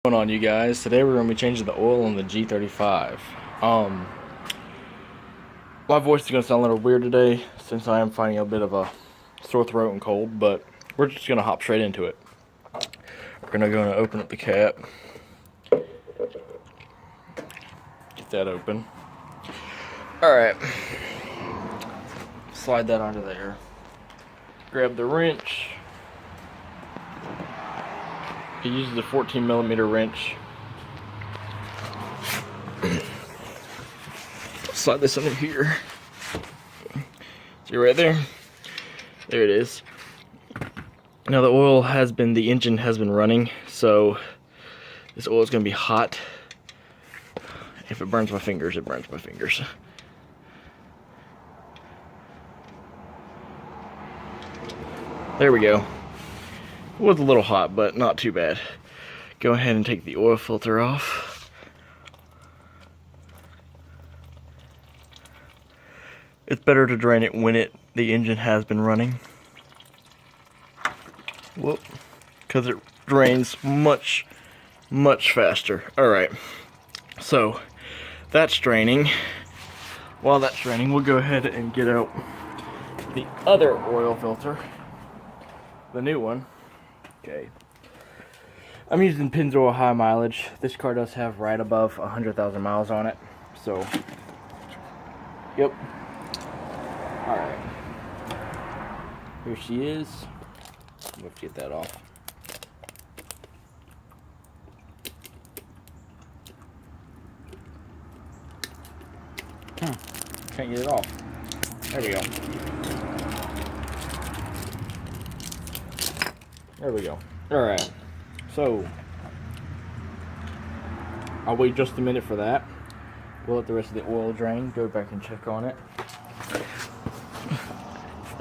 What's going on, you guys? Today we're going to be changing the oil on the G35. My voice is going to sound a little weird today since I am finding a bit of a sore throat and cold, but we're just going to hop straight into it. We're going to open up the cap. Get that open. Alright. Slide that onto there. Grab the wrench. It uses a 14mm wrench. Slide this under here. See right there? There it is. Now the engine has been running, so this oil is going to be hot. If it burns my fingers, it burns my fingers. There we go. It was a little hot, but not too bad. Go ahead and take the oil filter off. It's better to drain it when the engine has been running. Whoop, because it drains much faster. Alright, so that's draining. While that's draining, we'll go ahead and get out the other oil filter, the new one. Okay, I'm using Pennzoil high mileage. This car does have right above 100,000 miles on it, so yep. Alright, here she is. Let's get that off. Can't get it off. There we go. There we go. Alright, so I'll wait just a minute for that. We'll let the rest of the oil drain, go back and check on it.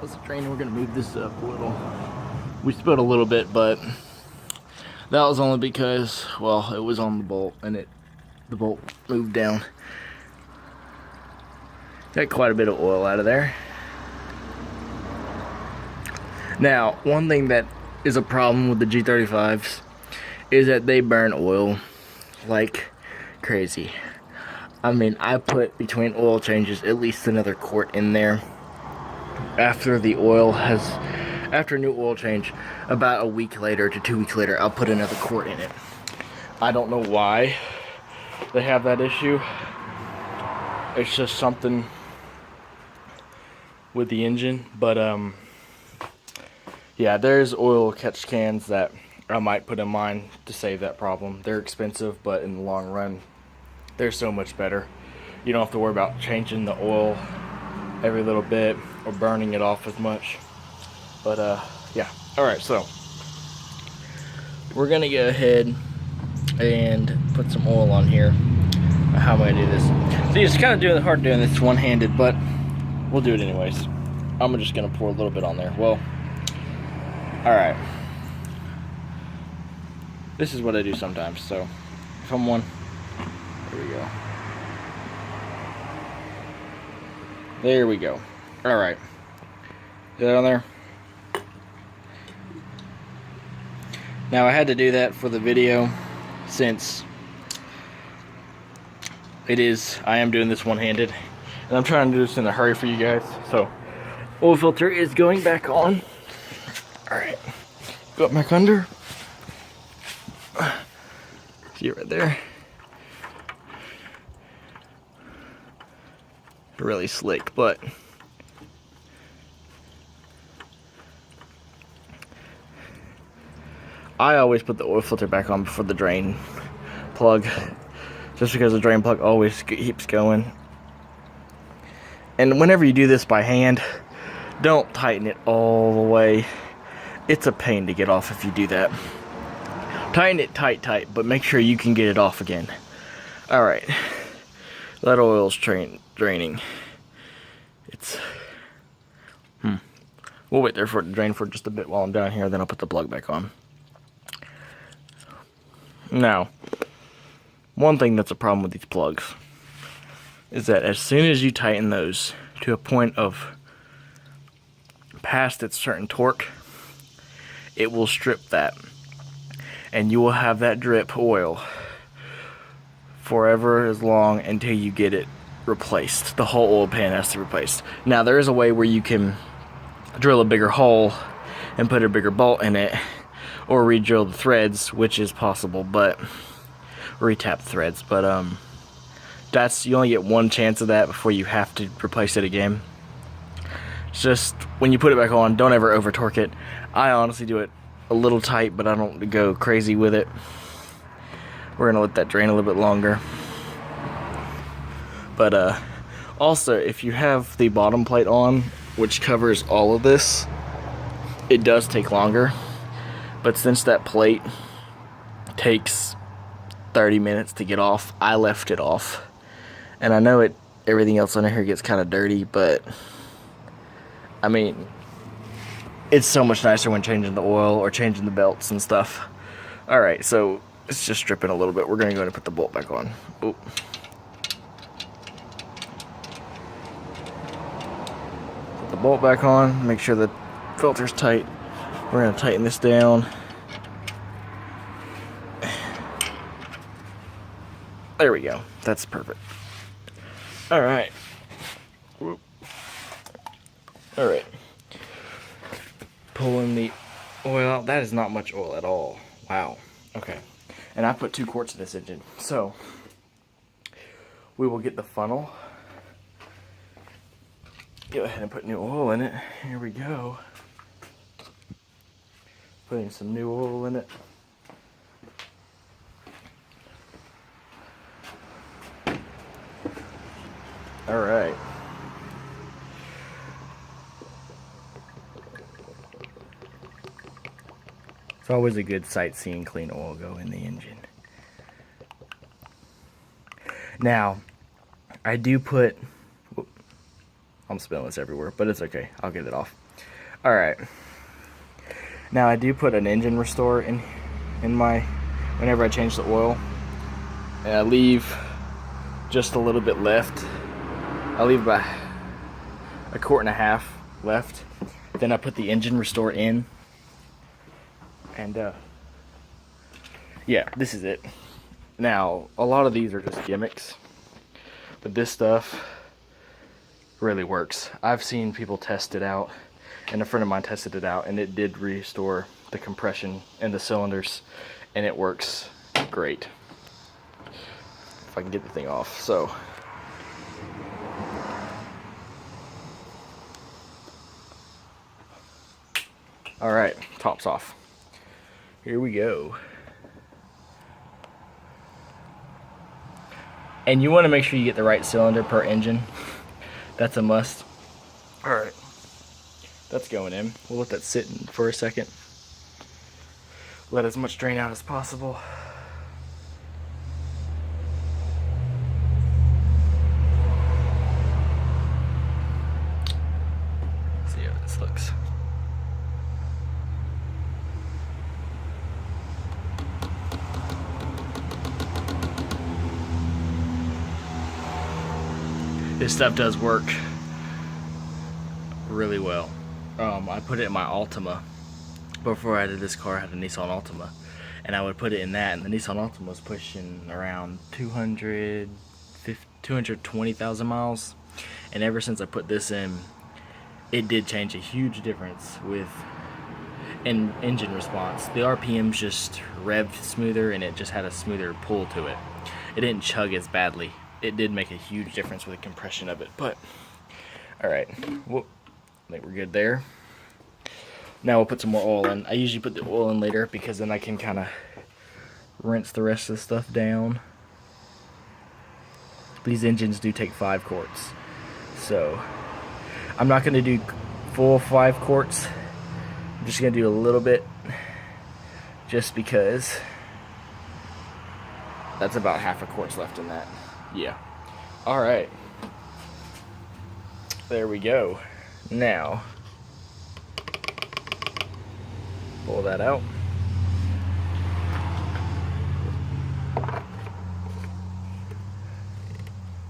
As it's draining, we're going to move this up a little. We spilled a little bit, but that was only because, well, it was on the bolt and the bolt moved down. Got quite a bit of oil out of there. Now, one thing that is a problem with the G35s is that they burn oil like crazy. I mean, I put between oil changes at least another quart in there after a new oil change. About a week later to 2 weeks later, I'll put another quart in it. I don't know why they have that issue. It's just something with the engine, but yeah, there's oil catch cans that I might put in mine to save that problem. They're expensive, but in the long run, they're so much better. You don't have to worry about changing the oil every little bit or burning it off as much. But yeah, alright, so we're gonna go ahead and put some oil on here. How am I gonna do this? See, it's kind of hard doing this one-handed, but we'll do it anyways. I'm just gonna pour a little bit on there. Well, alright. This is what I do sometimes, so if I'm one, there we go. There we go. Alright. Is that on there? Now I had to do that for the video since I am doing this one-handed, and I'm trying to do this in a hurry for you guys. So, oil filter is going back on. Alright, go up back under. See it right there? Really slick, but I always put the oil filter back on before the drain plug, just because the drain plug always keeps going. And whenever you do this by hand, don't tighten it all the way. It's a pain to get off if you do that. Tighten it tight, but make sure you can get it off again. Alright, that oil's draining. We'll wait there for it to drain for just a bit while I'm down here, then I'll put the plug back on. Now, one thing that's a problem with these plugs is that as soon as you tighten those to a point of past its certain torque, it will strip that. and you will have that drip oil forever as long until you get it replaced. The whole oil pan has to be replaced. Now there is a way where you can drill a bigger hole and put a bigger bolt in it, or re-drill the threads, which is possible, but re-tap the threads, but that's, you only get one chance of that before you have to replace it again. It's just when you put it back on, don't ever over torque it. I honestly do it a little tight, but I don't go crazy with it. We're gonna let that drain a little bit longer. But also, if you have the bottom plate on, which covers all of this, it does take longer. But since that plate takes 30 minutes to get off, I left it off. And I know everything else under here gets kind of dirty, but I mean, it's so much nicer when changing the oil or changing the belts and stuff. Alright, so it's just dripping a little bit. We're going to go ahead and put the bolt back on. Oop. Put the bolt back on, make sure the filter's tight. We're going to tighten this down. There we go. That's perfect. Alright. Alright. Pulling the oil out. That is not much oil at all. Wow. Okay. And I put 2 quarts in this engine. So, we will get the funnel. Go ahead and put new oil in it. Here we go. Putting some new oil in it. Alright. It's always a good sight seeing clean oil go in the engine. Now, I do put... Whoop, I'm spilling this everywhere, but it's okay. I'll get it off. Alright. Now, I do put an engine restore in my... Whenever I change the oil. And I leave just a little bit left. I leave about 1.5 quarts left. Then I put the engine restore in. And yeah, this is it. Now, a lot of these are just gimmicks, but this stuff really works. I've seen people test it out, and a friend of mine tested it out, and it did restore the compression in the cylinders, and it works great. If I can get the thing off, so. Alright, top's off. Here we go. And you want to make sure you get the right cylinder per engine. That's a must. Alright. That's going in. We'll let that sit for a second. Let as much drain out as possible. See how this looks. This stuff does work really well. I put it in my Altima. Before I did this car, I had a Nissan Altima. And I would put it in that, and the Nissan Altima was pushing around 220,000 miles. And ever since I put this in, it did change a huge difference with an engine response. The RPMs just revved smoother, and it just had a smoother pull to it. It didn't chug as badly. It did make a huge difference with the compression of it, but alright, I think we're good there. Now we'll put some more oil in. I usually put the oil in later because then I can kind of rinse the rest of the stuff down. These engines do take 5 quarts, so I'm not going to do full 5 quarts. I'm just going to do a little bit just because that's about half a quart's left in that. Yeah. Alright. There we go. Now, pull that out.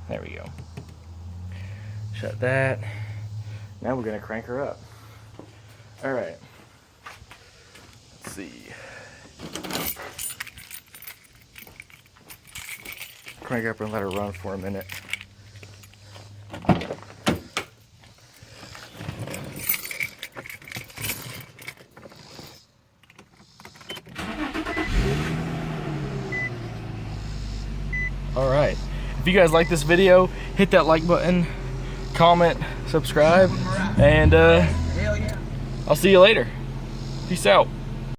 There we go. Shut that. Now we're going to crank her up. Alright. Let's see. crank up and let her run for a minute. All right, if you guys like this video, hit that like button, comment, subscribe, and I'll see you later. Peace out.